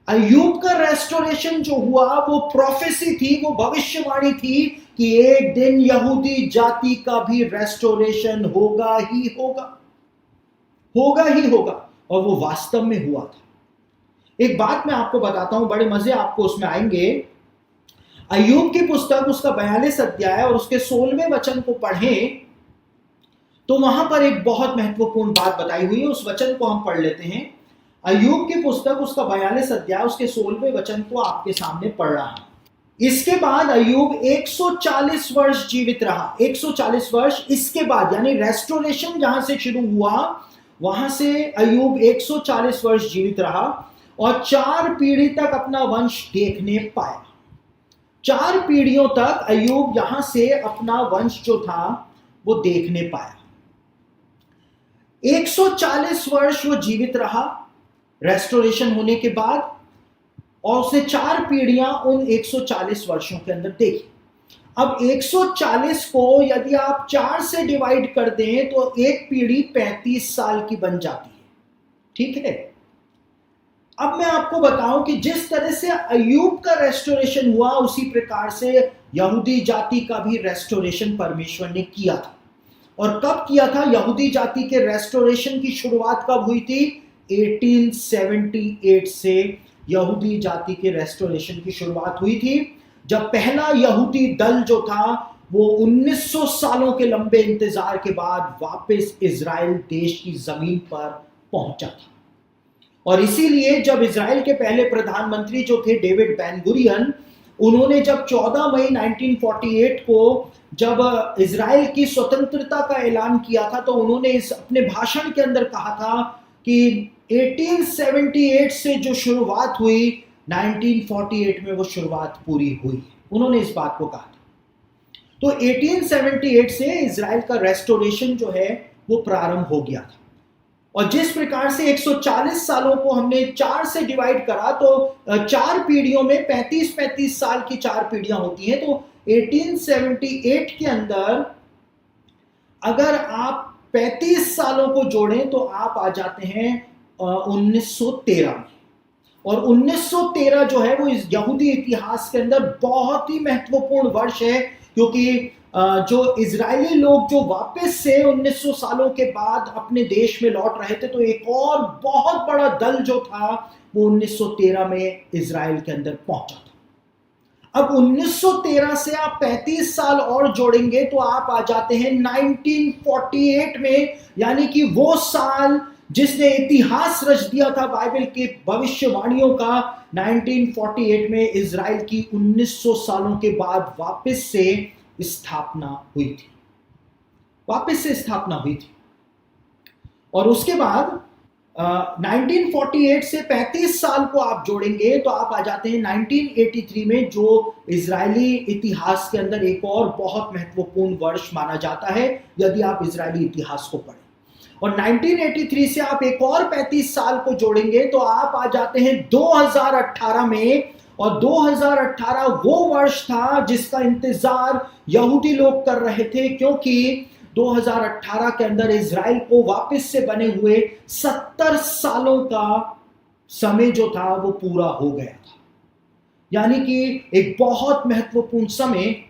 अय्यूब का रेस्टोरेशन जो हुआ वो प्रोफेसी थी, वो भविष्यवाणी थी कि एक दिन यहूदी जाति का भी रेस्टोरेशन होगा ही होगा, होगा ही होगा, और वो वास्तव में हुआ था। एक बात मैं आपको बताता हूं, बड़े मजे आपको उसमें आएंगे। अय्यूब की पुस्तक उसका 42 अध्याय और उसके 16वें वचन को पढ़ें तो वहां पर एक बहुत महत्वपूर्ण बात बताई हुई है। उस वचन को हम पढ़ लेते हैं। अय्यूब की पुस्तक उसका 42 अध्याय उसके 16वें वचन को आपके सामने पढ़ रहा हूं। इसके बाद अय्यूब 140 वर्ष जीवित रहा। 140 वर्ष इसके बाद, यानी रेस्टोरेशन जहां से शुरू हुआ वहां से अय्यूब 140 वर्ष जीवित रहा और 4 पीढ़ी तक अपना वंश देखने पाया। 4 पीढ़ियों तक अय्यूब यहां से अपना वंश जो था वो देखने पाया। 140 वर्ष वो जीवित रहा रेस्टोरेशन होने के बाद, और उसने 4 पीढ़ियां उन 140 वर्षों के अंदर देखी। अब 140 को यदि आप 4 से डिवाइड कर दें तो एक पीढ़ी 35 साल की बन जाती है, ठीक है। अब मैं आपको बताऊं कि जिस तरह से अय्यूब का रेस्टोरेशन हुआ उसी प्रकार से यहूदी जाति का भी रेस्टोरेशन परमेश्वर ने किया था। और कब किया था? यहूदी जाति के रेस्टोरेशन की शुरुआत कब हुई थी? 1878 से यहूदी जाति के रेस्टोरेशन की शुरुआत हुई थी, जब पहला यहूदी दल जो था वो 1900 सालों के लंबे इंतजार के बाद वापस इजराइल देश की जमीन पर पहुंचा था। और इसीलिए जब इजराइल के पहले प्रधानमंत्री जो थे डेविड बेन गुरियन, उन्होंने जब 14 मई 1948 को जब इजराइल की स्वतंत्रता का ऐलान किया था तो उन्होंने इस अपने भाषण के अंदर कहा था कि 1878 से जो शुरुआत हुई 1948 में वो शुरुआत पूरी हुई। उन्होंने इस बात को कहा था। तो 1878 से इजराइल का रेस्टोरेशन जो है वो प्रारंभ हो गया था। और जिस प्रकार से 140 सालों को हमने 4 से डिवाइड करा तो 4 पीढ़ियों में 35-35 साल की 4 पीढ़ियां होती हैं। तो 1878 के अंदर अगर आप 35 सालों को जोड़ें तो आप आ जाते हैं 1913 में। और 1913 जो है वो इस यहूदी इतिहास के अंदर बहुत ही महत्वपूर्ण वर्ष है, क्योंकि जो इजरायली लोग जो वापस से 1900 सालों के बाद अपने देश में लौट रहे थे, तो एक और बहुत बड़ा दल जो था वो 1913 में इजराइल के अंदर पहुंचा था। अब 1913 से आप 35 साल और जोड़ेंगे तो आप आ जाते हैं 1948 में, यानी कि वो साल जिसने इतिहास रच दिया था बाइबल के भविष्यवाणियों का। 1948 में इजराइल की 1900 सालों के बाद वापस से स्थापना हुई थी, वापस से स्थापना हुई थी। और उसके बाद 1948 से 35 साल को आप जोड़ेंगे तो आप आ जाते हैं 1983 में, जो इजरायली इतिहास के अंदर एक और बहुत महत्वपूर्ण वर्ष माना जाता है यदि आप इजरायली इतिहास को पढ़ें। और 1983 से आप एक और 35 साल को जोड़ेंगे तो आप आ जाते हैं 2018 में। और 2018 वो वर्ष था जिसका इंतजार यहूदी लोग कर रहे थे, क्योंकि 2018 के अंदर इजराइल को वापस से बने हुए 70 सालों का समय जो था वो पूरा हो गया था। यानी कि एक बहुत महत्वपूर्ण समय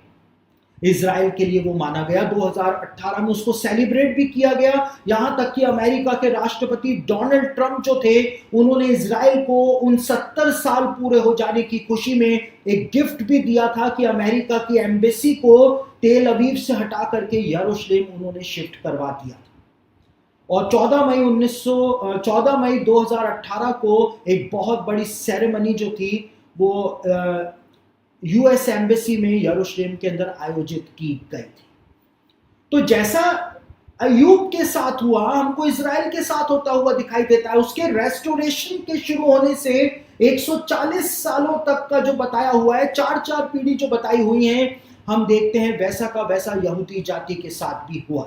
इजराइल के लिए वो माना गया। 2018 में उसको सेलिब्रेट भी किया गया, यहां तक कि अमेरिका के राष्ट्रपति डोनाल्ड ट्रंप जो थे उन्होंने इजराइल को उन 70 साल पूरे हो जाने की खुशी में एक गिफ्ट भी दिया था कि अमेरिका की एम्बेसी को तेल अवीव से हटा करके यरूशलेम उन्होंने शिफ्ट करवा दिया था। और 14 मई 2018 को एक बहुत बड़ी सेरेमनी जो थी वो यूएस एम्बेसी में यरूशलेम के अंदर आयोजित की गई थी। तो जैसा अय्यूब के साथ हुआ, हमको इजराइल के साथ होता हुआ दिखाई देता है। उसके रेस्टोरेशन के शुरू होने से 140 सालों तक का जो बताया हुआ है, 4 पीढ़ी जो बताई हुई हैं, हम देखते हैं वैसा का वैसा यहूदी जाति के साथ भी हुआ।